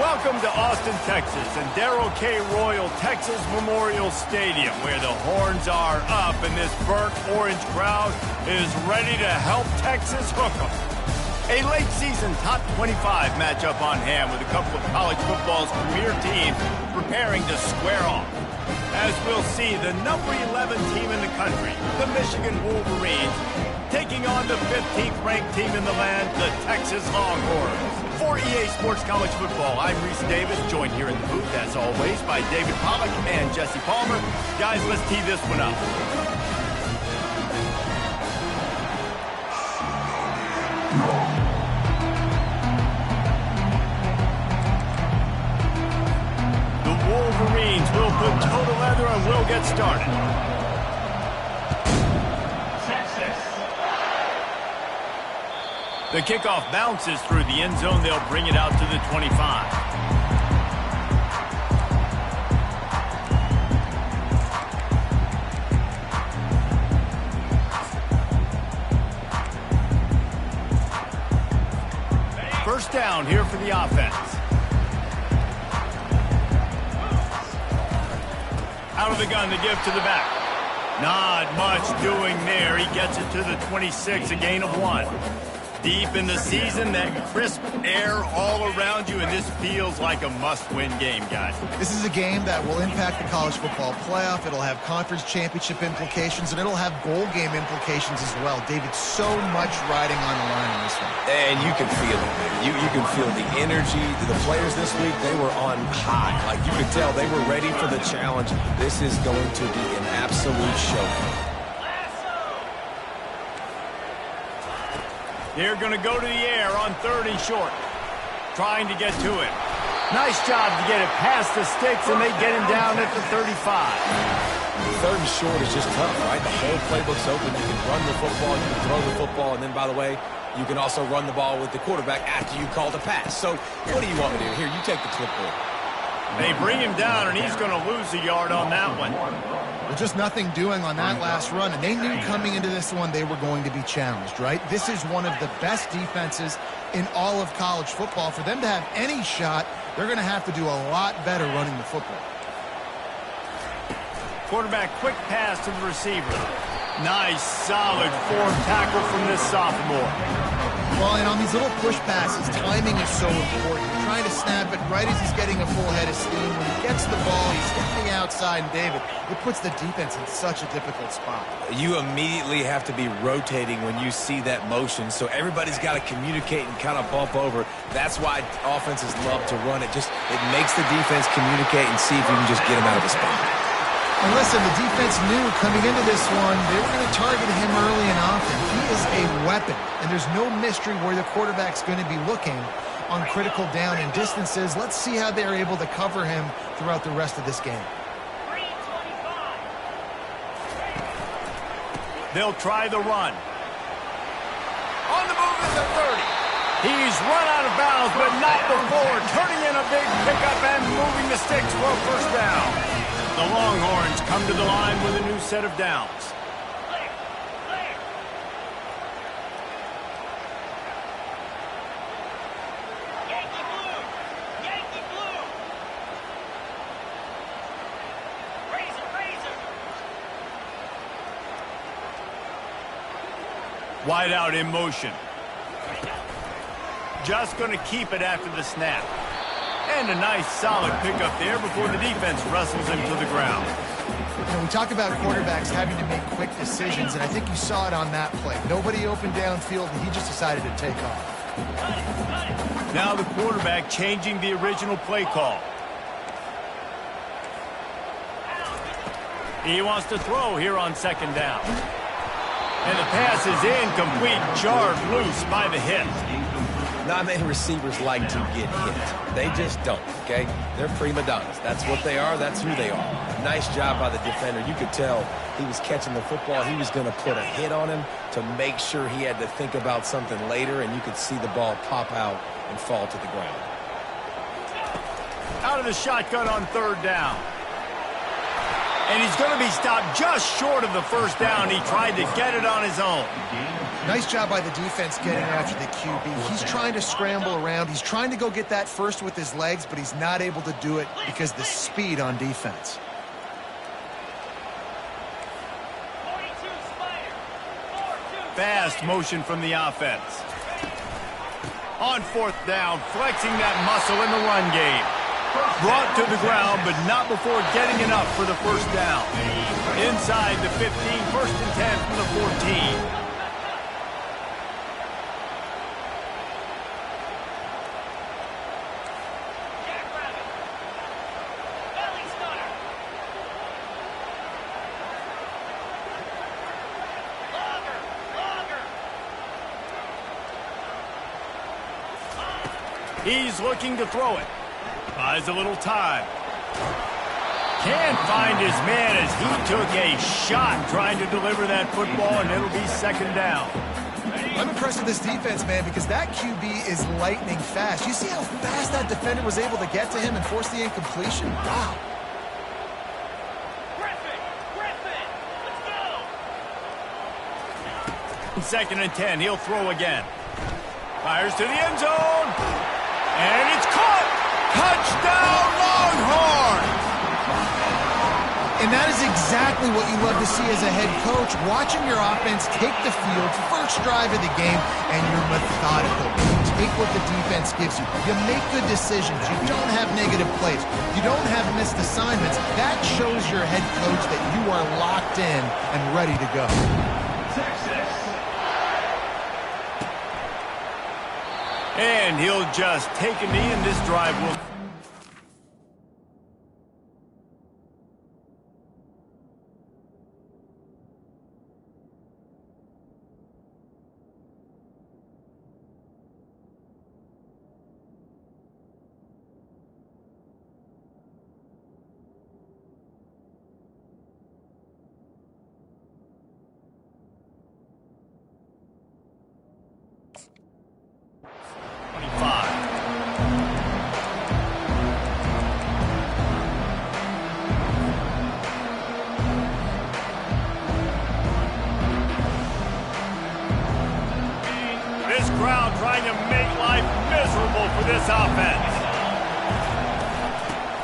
Welcome to Austin, Texas, and Darrell K. Royal Texas Memorial Stadium, where the horns are up and this burnt orange crowd is ready to help Texas hook 'em. A late-season top 25 matchup on hand with a couple of college football's premier teams preparing to square off. As we'll see, the number 11 team in the country, the Michigan Wolverines, taking on the 15th ranked team in the land, the Texas Longhorns. For EA Sports College Football, I'm Reese Davis, joined here in the booth, as always, by David Pollack and Jesse Palmer. Guys, let's tee this one up. The Wolverines will put total leather and we'll get started. The kickoff bounces through the end zone. They'll bring it out to the 25. First down here for the offense. Out of the gun, the give to the back. Not much doing there. He gets it to the 26, a gain of 1. Deep in the season, that crisp air all around you, and this feels like a must-win game, guys. This is a game that will impact the college football playoff. It'll have conference championship implications, and it'll have bowl game implications as well. David, so much riding on the line in this one. And you can feel it. You can feel the energy. The players this week, they were on high. Like, you could tell they were ready for the challenge. This is going to be an absolute showdown. They're going to go to the air on 3rd and short. Trying to get to it. Nice job to get it past the sticks, and they get him down at the 35. 3rd and short is just tough, right? The whole playbook's open. You can run the football, you can throw the football, and then, by the way, you can also run the ball with the quarterback after you call the pass. So what do you want me to do? Here, you take the clipboard. They bring him down, and he's going to lose a yard on that one. Well, just nothing doing on that last run, and they knew coming into this one they were going to be challenged, right? This is one of the best defenses in all of college football. For them to have any shot, they're going to have to do a lot better running the football. Quarterback quick pass to the receiver. Nice, solid form tackle from this sophomore. Well, and on these little push passes, timing is so important. Trying to snap it right as he's getting a full head of steam. When he gets the ball, he's stepping outside, and David, it puts the defense in such a difficult spot. You immediately have to be rotating when you see that motion, so everybody's got to communicate and kind of bump over. That's why offenses love to run it. It makes the defense communicate and see if you can just get him out of the spot. And listen, the defense knew coming into this one, they were going to target him early and often. He is a weapon, and there's no mystery where the quarterback's going to be looking on critical down and distances. Let's see how they're able to cover him throughout the rest of this game. They'll try the run. On the move at the 30. He's run out of bounds, but not before turning in a big pickup and moving the sticks for a first down. The Longhorns come to the line with a new set of downs. Yankee blue! Yankee blue! Razor, razor! Wide out in motion. Just going to keep it after the snap. And a nice solid pickup there before the defense wrestles him to the ground. You know, we talk about quarterbacks having to make quick decisions, and I think you saw it on that play. Nobody open downfield, and he just decided to take off. Now the quarterback changing the original play call. He wants to throw here on 2nd down. And the pass is incomplete, jarred loose by the hit. Not many receivers like to get hit. They just don't, okay? They're prima donnas. That's what they are. That's who they are. Nice job by the defender. You could tell he was catching the football. He was going to put a hit on him to make sure he had to think about something later, and you could see the ball pop out and fall to the ground. Out of the shotgun on 3rd down. And he's going to be stopped just short of the first down. He tried to get it on his own. Nice job by the defense getting after the QB. He's trying to scramble around. He's trying to go get that first with his legs, but he's not able to do it because of the speed on defense. 42 Spider. 4-2. Fast motion from the offense. On fourth down, flexing that muscle in the run game. Brought to the ground, but not before getting enough for the first down. Inside the 15, first and 10 from the 14. He's looking to throw it. Buys a little time. Can't find his man as he took a shot trying to deliver that football, and it'll be second down. I'm impressed with this defense, man, because that QB is lightning fast. You see how fast that defender was able to get to him and force the incompletion? Wow. Griffin, let's go. Second and 10, he'll throw again. Fires to the end zone. And it's caught! Touchdown, Longhorn! And that is exactly what you love to see as a head coach, watching your offense take the field, first drive of the game, and you're methodical. You take what the defense gives you. You make good decisions. You don't have negative plays. You don't have missed assignments. That shows your head coach that you are locked in and ready to go. And he'll just take a knee, and this drive will... Crowd trying to make life miserable for this offense.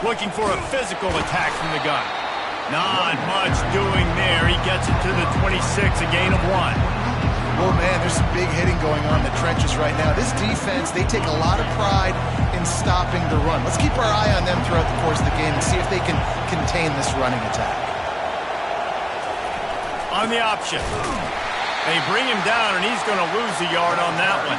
Looking for a physical attack from the gun. Not much doing there. He gets it to the 26, a gain of 1. Oh, man, there's some big hitting going on in the trenches right now. This defense, they take a lot of pride in stopping the run. Let's keep our eye on them throughout the course of the game and see if they can contain this running attack. On the option. They bring him down, and he's going to lose a yard on that one.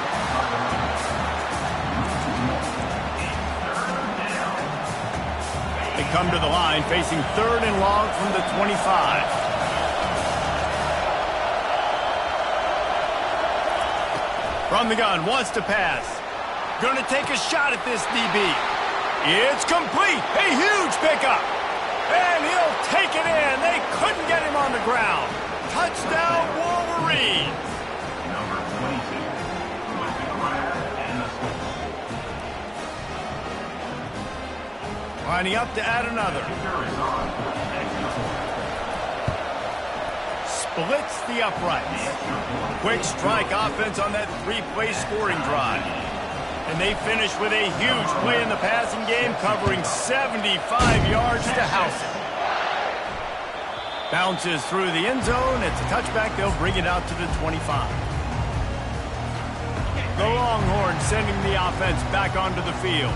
They come to the line, facing third and long from the 25. From the gun, wants to pass. Going to take a shot at this DB. It's complete. A huge pickup. And he'll take it in. They couldn't get him on the ground. Touchdown, Wolverines! Number 22 with the corner and the score. Lining up to add another. Splits the uprights. Quick strike offense on that three-play scoring drive. And they finish with a huge play in the passing game, covering 75 yards to house it. Bounces through the end zone. It's a touchback. They'll bring it out to the 25. The Longhorns sending the offense back onto the field.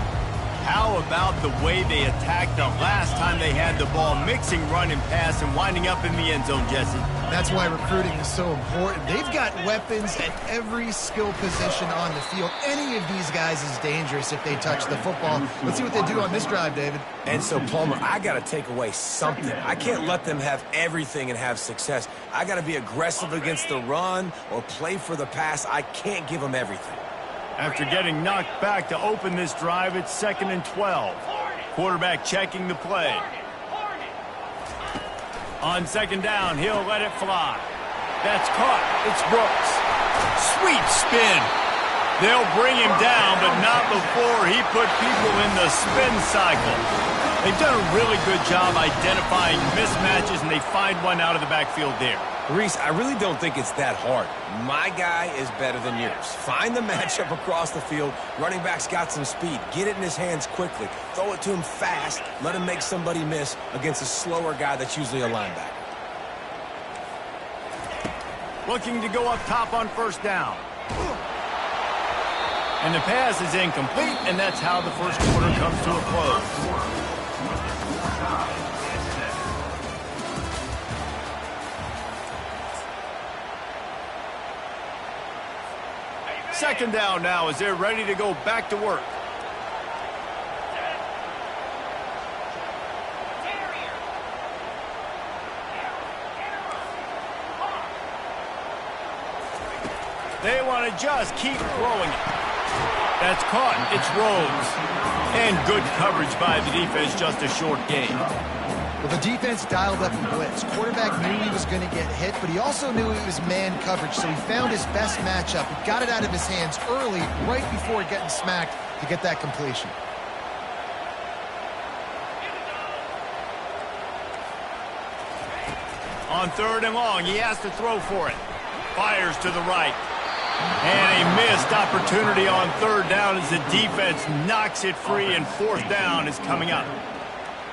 How about the way they attacked the last time they had the ball, mixing run and pass and winding up in the end zone, Jesse? That's why recruiting is so important. They've got weapons at every skill position on the field. Any of these guys is dangerous if they touch the football. Let's see what they do on this drive, David. And so, Palmer, I got to take away something. I can't let them have everything and have success. I got to be aggressive against the run or play for the pass. I can't give them everything. After getting knocked back to open this drive, it's 2nd and 12. Quarterback checking the play. On second down, he'll let it fly. That's caught. It's Brooks. Sweet spin. They'll bring him down, but not before he put people in the spin cycle. They've done a really good job identifying mismatches, and they find one out of the backfield there. Reese, I really don't think it's that hard. My guy is better than yours. Find the matchup across the field. Running back's got some speed. Get it in his hands quickly. Throw it to him fast. Let him make somebody miss against a slower guy that's usually a linebacker. Looking to go up top on first down. And the pass is incomplete, and that's how the first quarter comes to a close. Second down now as they're ready to go back to work. They want to just keep throwing it. That's caught. It's Rhodes. And good coverage by the defense, just a short gain. Well, the defense dialed up a blitz. Quarterback knew he was going to get hit, but he also knew it was man coverage, so he found his best matchup. He got it out of his hands early, right before getting smacked to get that completion. On third and long, he has to throw for it. Fires to the right. And a missed opportunity on third down as the defense knocks it free, and fourth down is coming up.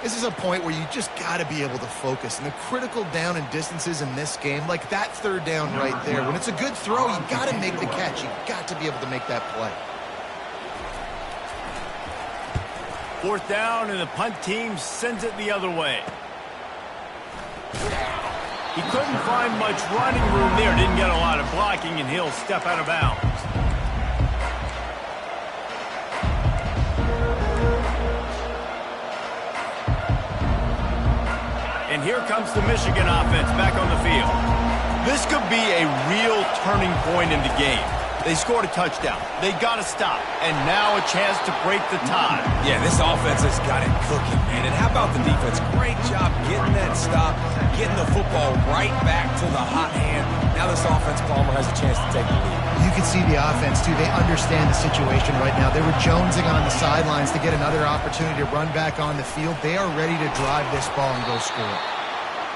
This is a point where you just got to be able to focus. And the critical down and distances in this game, like that third down right there, when it's a good throw, you got to make the catch. You got to be able to make that play. Fourth down, and the punt team sends it the other way. He couldn't find much running room there. Didn't get a lot of blocking, and he'll step out of bounds. And here comes the Michigan offense back on the field. This could be a real turning point in the game. They scored a touchdown. They got to stop. And now a chance to break the tie. Yeah, this offense has got it cooking, man. And how about the defense? Great job getting that stop, getting the football right back to the hot hand. Now this offense, Palmer, has a chance to take the lead. You can see the offense, too. They understand the situation right now. They were jonesing on the sidelines to get another opportunity to run back on the field. They are ready to drive this ball and go score.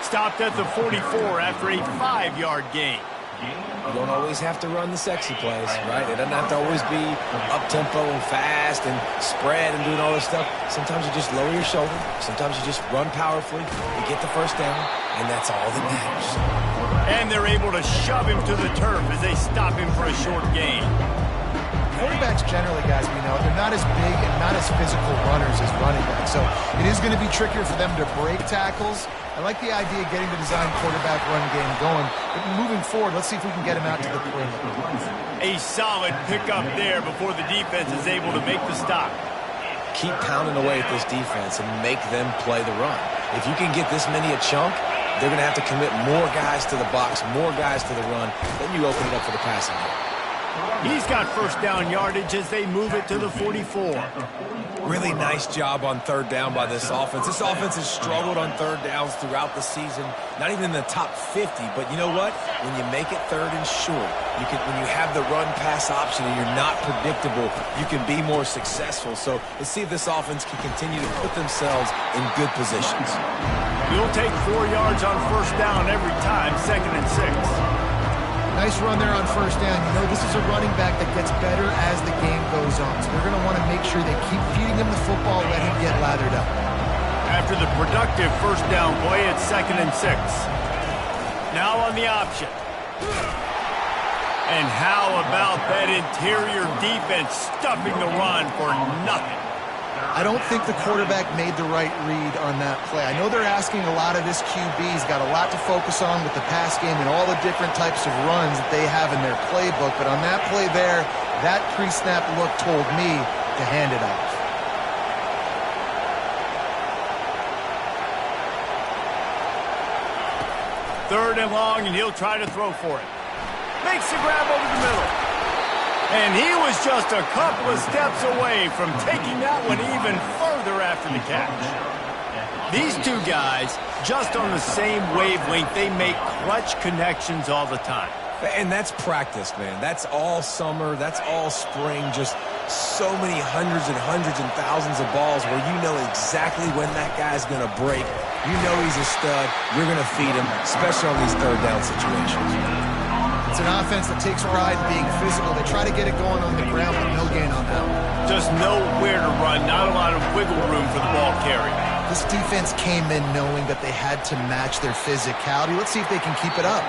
Stopped at the 44 after a 5-yard gain. You don't always have to run the sexy plays, right? It doesn't have to always be up-tempo and fast and spread and doing all this stuff. Sometimes you just lower your shoulder. Sometimes you just run powerfully. You get the first down, and that's all that matters. And they're able to shove him to the turf as they stop him for a short gain. Quarterbacks generally, guys, we know, they're not as big and not as physical runners as running backs. So it is going to be trickier for them to break tackles. I like the idea of getting the design quarterback run game going. But moving forward, let's see if we can get him out to the perimeter. A solid pickup there before the defense is able to make the stop. Keep pounding away at this defense and make them play the run. If you can get this many a chunk, they're going to have to commit more guys to the box, more guys to the run. Then you open it up for the passing game. He's got first down yardage as they move it to the 44. Really nice job on third down by this offense. This offense has struggled on third downs throughout the season. Not even in the top 50, but you know what? When you make it third and short, when you have the run-pass option and you're not predictable, you can be more successful. So let's see if this offense can continue to put themselves in good positions. You'll take 4 yards on first down every time, 2nd and 6. Nice run there on first down. You know, this is a running back that gets better as the game goes on. So they're going to want to make sure they keep feeding him the football, let him get lathered up. After the productive first down play, it's 2nd and 6. Now on the option. And how about that interior defense stuffing the run for nothing? I don't think the quarterback made the right read on that play. I know they're asking a lot of this QB. He's got a lot to focus on with the pass game and all the different types of runs that they have in their playbook. But on that play there, that pre-snap look told me to hand it off. Third and long, and he'll try to throw for it. Makes the grab over the middle. And he was just a couple of steps away from taking that one even further after the catch. These two guys, just on the same wavelength, they make clutch connections all the time. And that's practice, man. That's all summer. That's all spring. Just so many hundreds and thousands of balls where you know exactly when that guy's going to break. You know he's a stud. You're going to feed him, especially on these third down situations. It's an offense that takes pride in being physical. They try to get it going on the ground, but no gain on that one. Just nowhere to run, not a lot of wiggle room for the ball carry. This defense came in knowing that they had to match their physicality. Let's see if they can keep it up.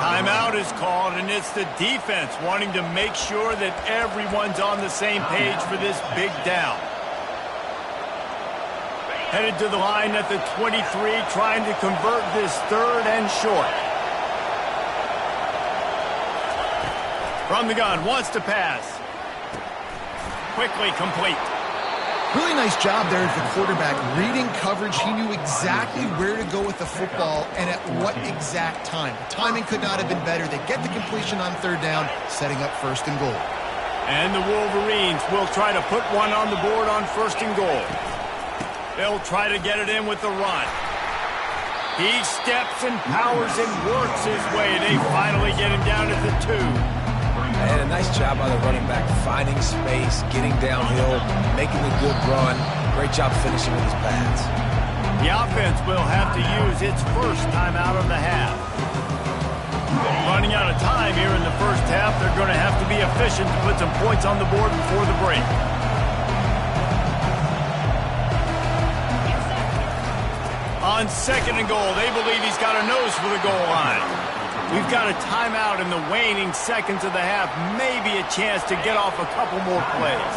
Timeout is called, and it's the defense wanting to make sure that everyone's on the same page for this big down. Headed to the line at the 23, trying to convert this third and short. From the gun, wants to pass. Quickly complete. Really nice job there as the quarterback. Reading coverage, he knew exactly where to go with the football and at what exact time. The timing could not have been better. They get the completion on third down, setting up first and goal. And the Wolverines will try to put one on the board on first and goal. They'll try to get it in with the run. He steps and powers and works his way. They finally get him down at the 2. And a nice job by the running back, finding space, getting downhill, making a good run. Great job finishing with his pads. The offense will have to use its first timeout of the half. Running out of time here in the first half, they're going to have to be efficient to put some points on the board before the break. On second and goal, they believe he's got a nose for the goal line. We've got a timeout in the waning seconds of the half. Maybe a chance to get off a couple more plays.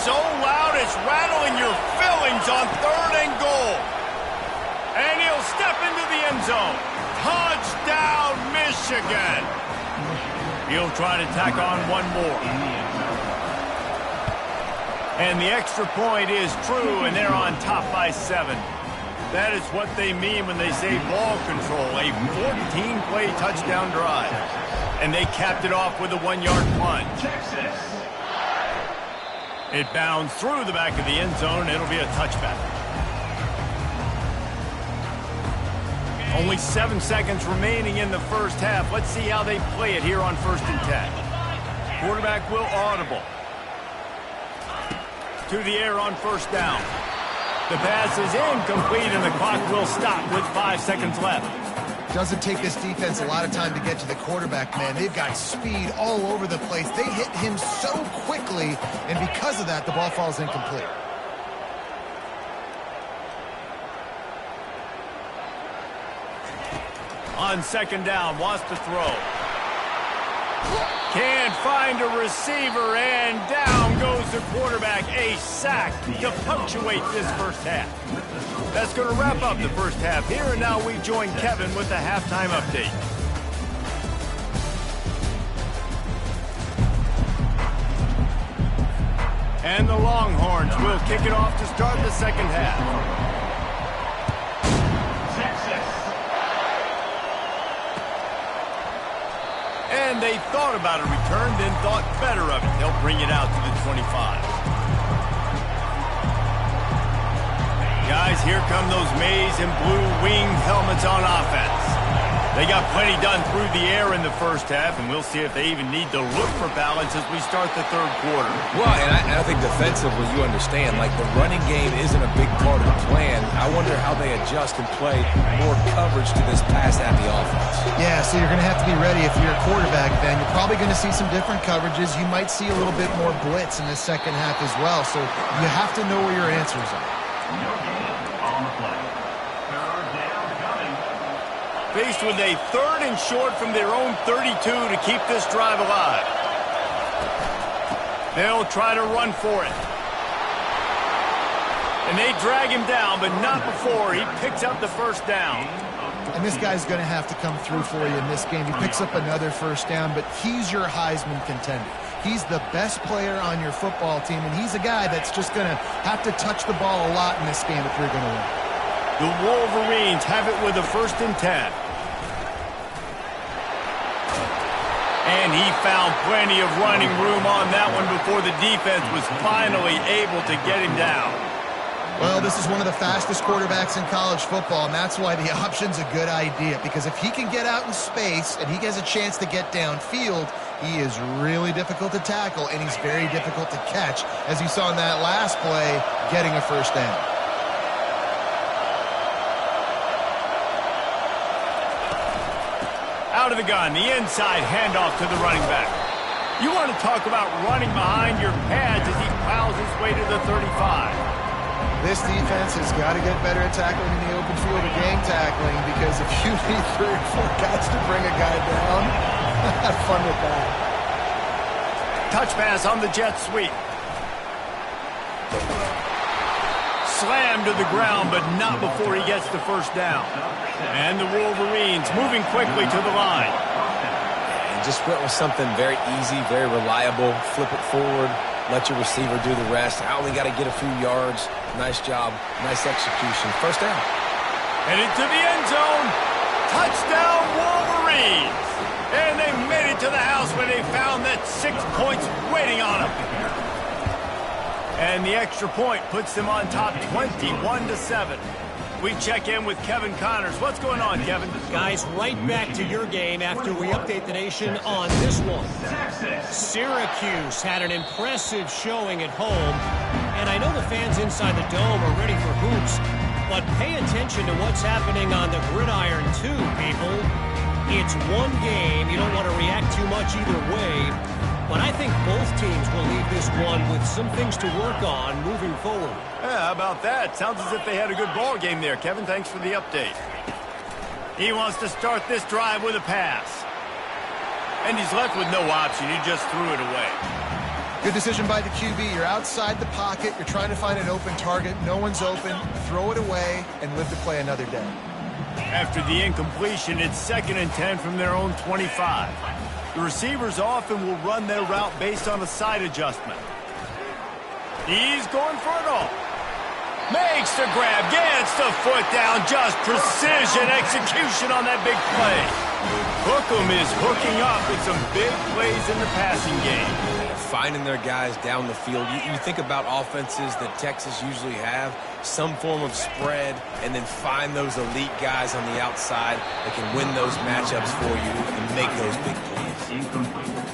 So loud it's rattling your fillings on third and goal. And he'll step into the end zone. Touchdown, Michigan. He'll try to tack on one more. And the extra point is true, and they're on top by 7. That is what they mean when they say ball control, a 14-play touchdown drive. And they capped it off with a 1-yard plunge. It bounds through the back of the end zone. It'll be a touchback. Only 7 seconds remaining in the first half. Let's see how they play it here on first and 10. Quarterback will audible. To the air on first down. The pass is incomplete, and the clock will stop with 5 seconds left. Doesn't take this defense a lot of time to get to the quarterback, man. They've got speed all over the place. They hit him so quickly, and because of that, the ball falls incomplete. On second down, wants to throw. Can't find a receiver, and down goes the quarterback. A sack to punctuate this first half. That's going to wrap up the first half here, and now we join Kevin with the halftime update. And the Longhorns will kick it off to start the second half. And they thought about a return, then thought better of it. They'll bring it out to the 25. Guys, here come those maize and blue winged helmets on offense. They got plenty done through the air in the first half, and we'll see if they even need to look for balance as we start the third quarter. Well, and I think defensively, you understand, like the running game isn't a big part of the plan. I wonder how they adjust and play more coverage to this pass-happy offense. Yeah, so you're going to have to be ready if you're a quarterback, Ben. You're probably going to see some different coverages. You might see a little bit more blitz in the second half as well, so you have to know where your answers are. No gain on the play. Third down coming. Faced with a third and short from their own 32 to keep this drive alive. They'll try to run for it. And they drag him down, but not before he picks up the first down. And this guy's going to have to come through for you in this game. He picks up another first down, but he's your Heisman contender. He's the best player on your football team, and he's a guy that's just going to have to touch the ball a lot in this game if you're going to win. The Wolverines have it with a first and 10. And he found plenty of running room on that one before the defense was finally able to get him down. Well, this is one of the fastest quarterbacks in college football, and that's why the option's a good idea, because if he can get out in space and he has a chance to get downfield, he is really difficult to tackle, and he's very difficult to catch, as you saw in that last play, getting a first down. Out of the gun, the inside handoff to the running back. You want to talk about running behind your pads as he plows his way to the 35. This defense has got to get better at tackling in the open field or game tackling, because if you need 3 or 4 guys to bring a guy down, have fun with that. Touch pass on the jet sweep. Slammed to the ground, but not before he gets the first down. And the Wolverines moving quickly to the line. And just went with something very easy, very reliable. Flip it forward. Let your receiver do the rest. I only got to get a few yards. Nice job. Nice execution. First down. Headed to the end zone. Touchdown, Wolverines. And they made it to the house when they found that 6 points waiting on them. And the extra point puts them on top 21-7. We check in with Kevin Connors. What's going on, Kevin? Guys, right back to your game after we update the nation on this one. Syracuse had an impressive showing at home, and I know the fans inside the dome are ready for hoops, but pay attention to what's happening on the gridiron too, people. It's one game. You don't want to react too much either way, but I think both teams will leave this one with some things to work on moving forward. Yeah, how about that? Sounds as if they had a good ball game there. Kevin, thanks for the update. He wants to start this drive with a pass. And he's left with no option. He just threw it away. Good decision by the QB. You're outside the pocket. You're trying to find an open target. No one's open. Throw it away and live to play another day. After the incompletion, it's 2nd and 10 from their own 25. The receivers often will run their route based on a side adjustment. He's going for it all. Makes the grab, gets the foot down, just precision execution on that big play. Hookem is hooking up with some big plays in the passing game. Finding their guys down the field. You think about offenses that Texas usually have, some form of spread, and then find those elite guys on the outside that can win those matchups for you and make those big plays.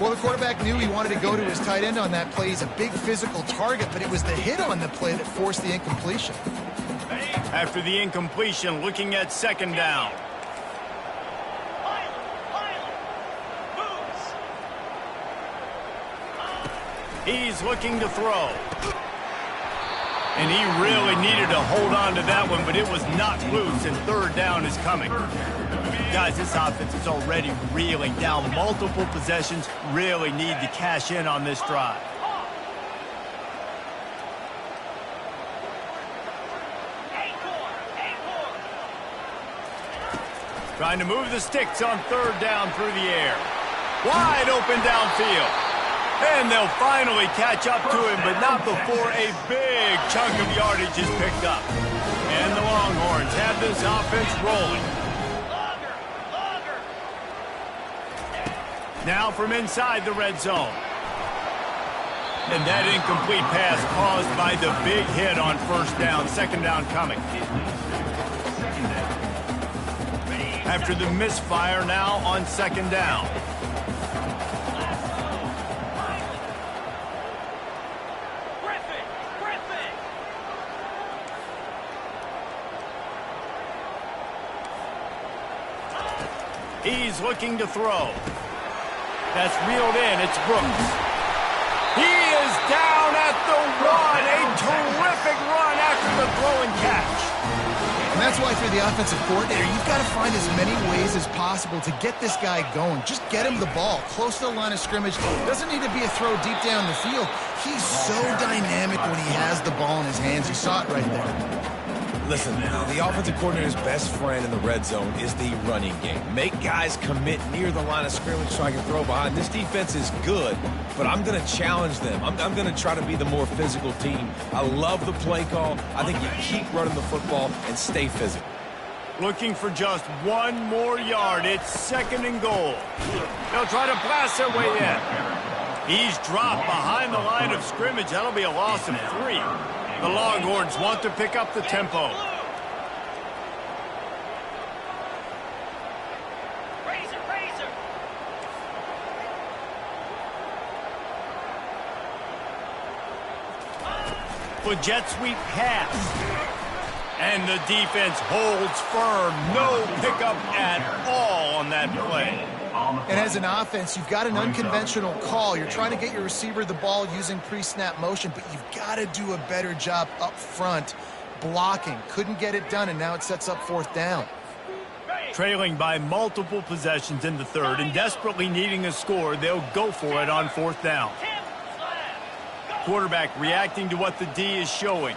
Well, the quarterback knew he wanted to go to his tight end on that play. He's a big physical target, but it was the hit on the play that forced the incompletion. After the incompletion, looking at 2nd down. He's looking to throw. And he really needed to hold on to that one, but it was not loose, and 3rd down is coming. Guys, this offense is already reeling down multiple possessions. Really need to cash in on this drive. Trying to move the sticks on 3rd down through the air. Wide open downfield. And they'll finally catch up to him, but not before a big chunk of yardage is picked up. And the Longhorns have this offense rolling. Now from inside the red zone. And that incomplete pass caused by the big hit on 1st down. 2nd down coming. After the misfire, now on 2nd down. He's looking to throw. That's reeled in. It's Brooks. He is down at the 1. A terrific run after the throw and catch. And that's why for the offensive coordinator, you've got to find as many ways as possible to get this guy going. Just get him the ball close to the line of scrimmage. Doesn't need to be a throw deep down the field. He's so dynamic when he has the ball in his hands. You saw it right there. Listen, the offensive coordinator's best friend in the red zone is the running game. Make guys commit near the line of scrimmage so I can throw behind. This defense is good, but I'm going to challenge them. I'm going to try to be the more physical team. I love the play call. I think you keep running the football and stay physical. Looking for just 1 more yard. It's 2nd and goal. They'll try to blast their way in. He's dropped behind the line of scrimmage. That'll be a loss of 3. The Longhorns want to pick up the tempo. With jet sweep pass. And the defense holds firm. No pickup at all on that play. And as an offense, you've got an unconventional call. You're trying to get your receiver the ball using pre-snap motion, but you've got to do a better job up front blocking. Couldn't get it done, and now it sets up 4th down. Trailing by multiple possessions in the 3rd and desperately needing a score, they'll go for it on 4th down. Quarterback reacting to what the D is showing.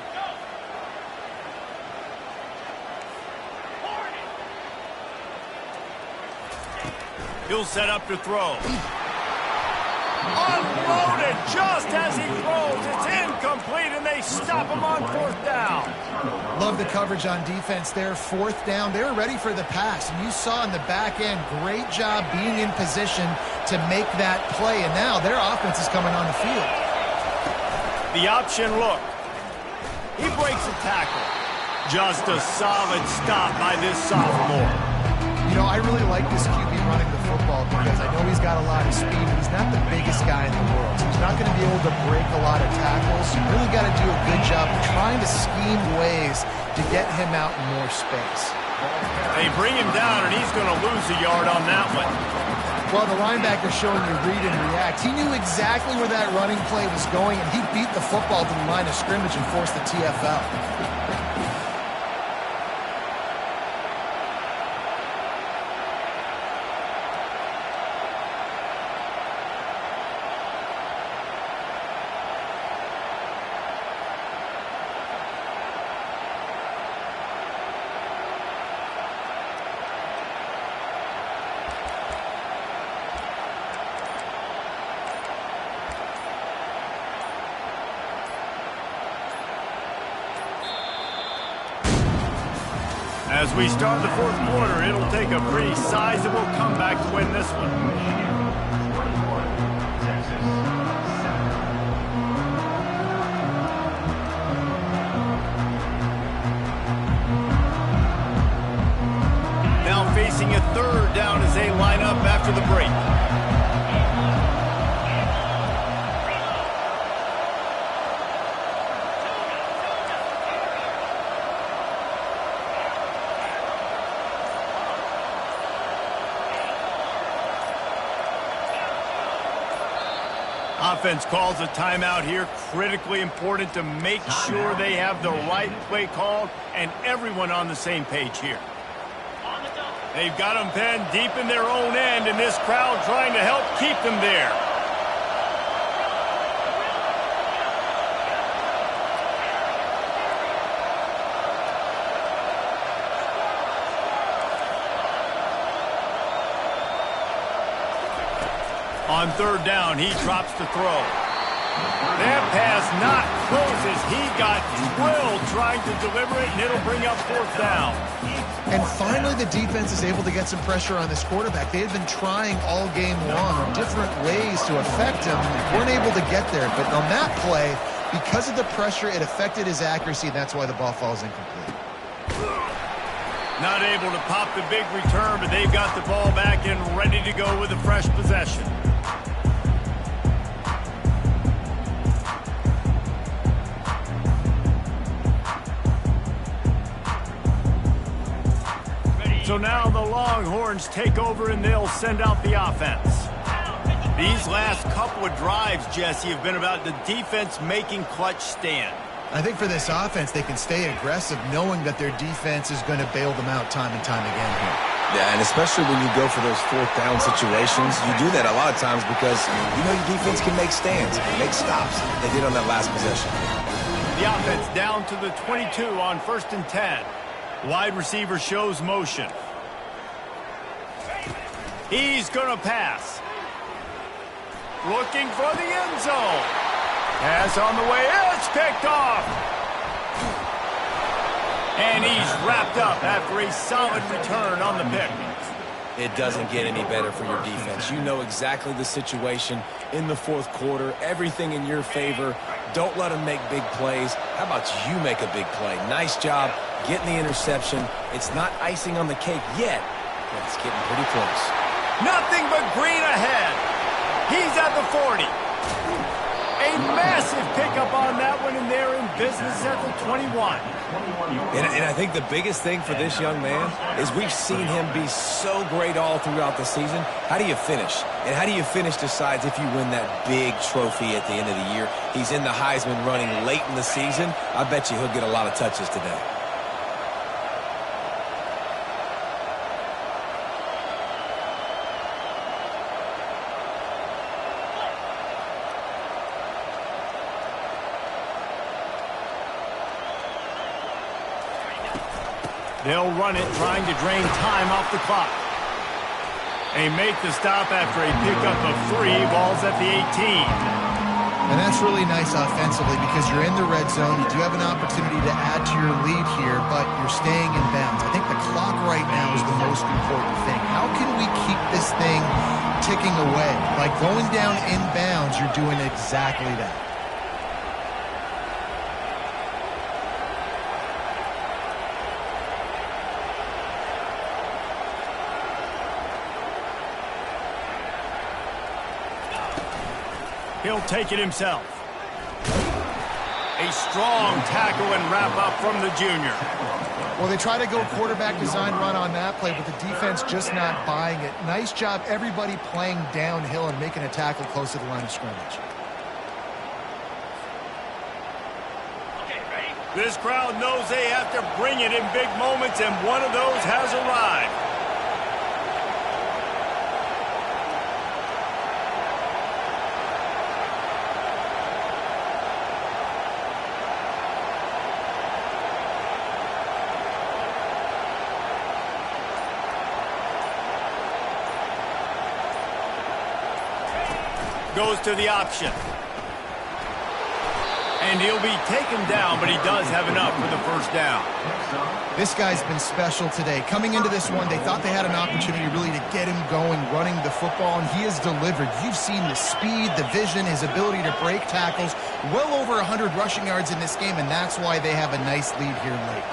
He'll set up to throw. Unloaded just as he throws. It's incomplete, and they stop him on 4th down. Love the coverage on defense there. 4th down. They were ready for the pass, and you saw in the back end, great job being in position to make that play, and now their offense is coming on the field. The option look. He breaks a tackle. Just a solid stop by this sophomore. You know, I really like this QB running the football because I know he's got a lot of speed, but he's not the biggest guy in the world. So he's not going to be able to break a lot of tackles. You really got to do a good job of trying to scheme ways to get him out in more space. They bring him down, and he's going to lose a yard on that one. Well, the linebacker showing you read and react. He knew exactly where that running play was going, and he beat the football to the line of scrimmage and forced the TFL. As we start the 4th quarter, it'll take a pretty sizable comeback to win this one. Now facing a 3rd down as they line up after the break. Offense calls a timeout here. Critically important to make sure they have the right play called and everyone on the same page here. They've got them penned deep in their own end, and this crowd trying to help keep them there. On 3rd down, he drops to throw. That pass not close as he got drilled trying to deliver it, and it'll bring up 4th down. And finally, the defense is able to get some pressure on this quarterback. They had been trying all game long different ways to affect him. Weren't able to get there, but on that play, because of the pressure, it affected his accuracy, and that's why the ball falls incomplete. Not able to pop the big return, but they've got the ball back and ready to go with a fresh possession. So now the Longhorns take over and they'll send out the offense. These last couple of drives, Jesse, have been about the defense making clutch stand. I think for this offense, they can stay aggressive knowing that their defense is going to bail them out time and time again here. Yeah, and especially when you go for those 4th down situations, you do that a lot of times because you know your defense can make stands, make stops. They did on that last possession. The offense down to the 22 on 1st and 10. Wide receiver shows motion. He's going to pass. Looking for the end zone. Pass on the way. It's picked off. And he's wrapped up after a solid return on the pick. It doesn't get any better for your defense. You know exactly the situation in the 4th quarter. Everything in your favor. Don't let them make big plays. How about you make a big play? Nice job getting the interception. It's not icing on the cake yet, but it's getting pretty close. Nothing but green ahead. He's at the 40. A massive pickup on that one, and they're in business at the 21. And I think the biggest thing for this young man is we've seen him be so great all throughout the season. How do you finish? And how do you finish decides if you win that big trophy at the end of the year. He's in the Heisman running late in the season. I bet you he'll get a lot of touches today. They'll run it, trying to drain time off the clock. They make the stop after a pickup of 3. Ball's at the 18. And that's really nice offensively because you're in the red zone. You do have an opportunity to add to your lead here, but you're staying in bounds. I think the clock right now is the most important thing. How can we keep this thing ticking away? By going down in bounds, you're doing exactly that. He'll take it himself. A strong tackle and wrap up from the junior. Well, they try to go quarterback design run on that play, but the defense just not buying it. Nice job, everybody playing downhill and making a tackle close to the line of scrimmage. Okay, ready? This crowd knows they have to bring it in big moments, and one of those has arrived. Goes to the option. And he'll be taken down, but he does have enough for the first down. This guy's been special today. Coming into this one, they thought they had an opportunity really to get him going, running the football, and he has delivered. You've seen the speed, the vision, his ability to break tackles. Well over 100 rushing yards in this game, and that's why they have a nice lead here late.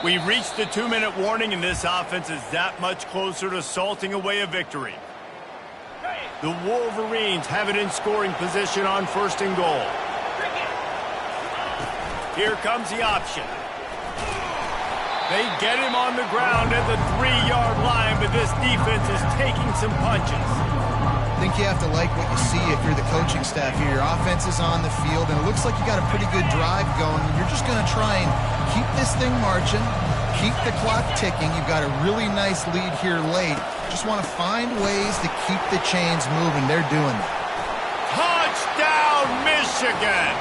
We've reached the 2-minute warning, and this offense is that much closer to salting away a victory. The Wolverines have it in scoring position on 1st and goal. Here comes the option. They get him on the ground at the 3-yard line, but this defense is taking some punches. I think you have to like what you see if you're the coaching staff here. Your offense is on the field, and it looks like you got a pretty good drive going. You're just going to try and keep this thing marching, keep the clock ticking. You've got a really nice lead here late. Just want to find ways to keep the chains moving. They're doing that. Touchdown, Michigan!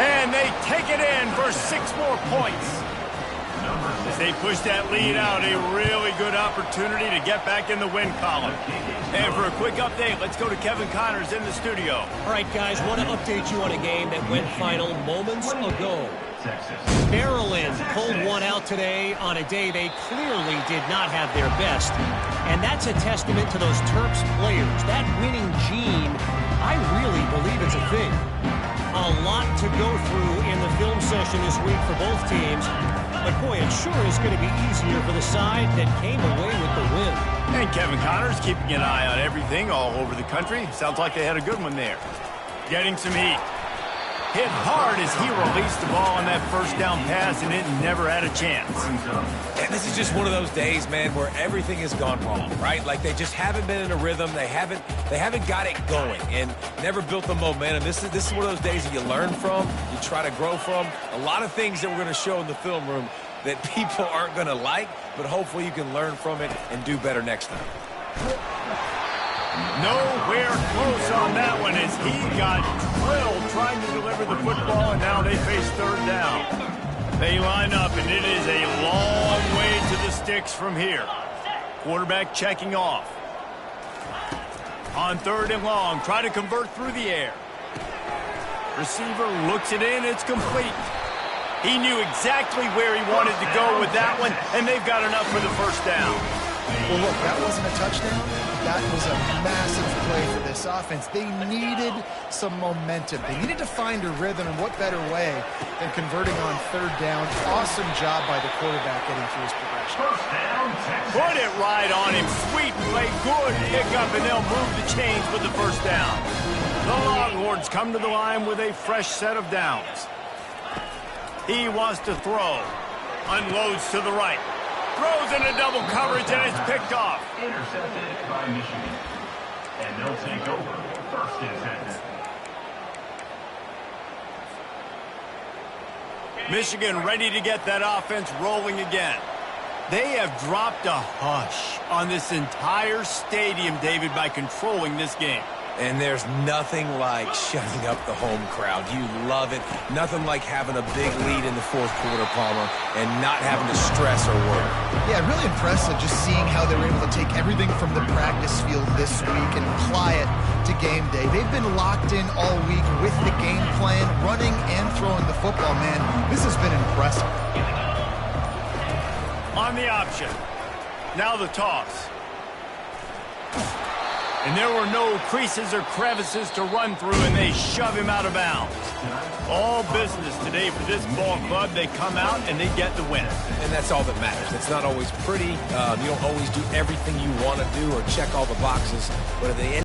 And they take it in for 6 more points. As they push that lead out, a really good opportunity to get back in the win column. And for a quick update, let's go to Kevin Connors in the studio. All right, guys, want to update you on a game that went final moments ago. Maryland pulled one out today on a day they clearly did not have their best. And that's a testament to those Terps players. That winning gene, I really believe it's a thing. A lot to go through in the film session this week for both teams. But, boy, it sure is going to be easier for the side that came away with the win. And Kevin Connors keeping an eye on everything all over the country. Sounds like they had a good one there. Getting some heat. Hit hard as he released the ball on that first down pass, and it never had a chance. And this is just one of those days, man, where everything has gone wrong, right? Like they just haven't been in a rhythm. They haven't got it going and never built the momentum. This is one of those days that you learn from, you try to grow from. A lot of things that we're going to show in the film room that people aren't going to like, but hopefully you can learn from it and do better next time. Nowhere close on that one as he got drilled trying to deliver the football, and now they face 3rd down. They line up, and it is a long way to the sticks from here. Quarterback checking off. On 3rd and long, try to convert through the air. Receiver looks it in, it's complete. He knew exactly where he wanted to go with that one, and they've got enough for the first down. Well, look, that wasn't a touchdown. That was a massive play for this offense. They needed some momentum. They needed to find a rhythm, and what better way than converting on 3rd down. Awesome job by the quarterback getting through his progression. First down, Texas. Put it right on him. Sweet play, good pickup, and they'll move the chains with the first down. The Longhorns come to the line with a fresh set of downs. He wants to throw. Unloads to the right. Throws into double coverage, and it's picked off. Intercepted by Michigan. And they'll take over 1st and 10. Michigan ready to get that offense rolling again. They have dropped a hush on this entire stadium, David, by controlling this game. And there's nothing like shutting up the home crowd. You love it. Nothing like having a big lead in the 4th quarter, Palmer, and not having to stress or worry. Yeah, really impressive just seeing how they were able to take everything from the practice field this week and apply it to game day. They've been locked in all week with the game plan, running and throwing the football, man. This has been impressive. On the option. Now the toss. And there were no creases or crevices to run through, and they shove him out of bounds. All business today for this ball club. They come out and they get the win. And that's all that matters. It's not always pretty. You don't always do everything you want to do or check all the boxes. But at the end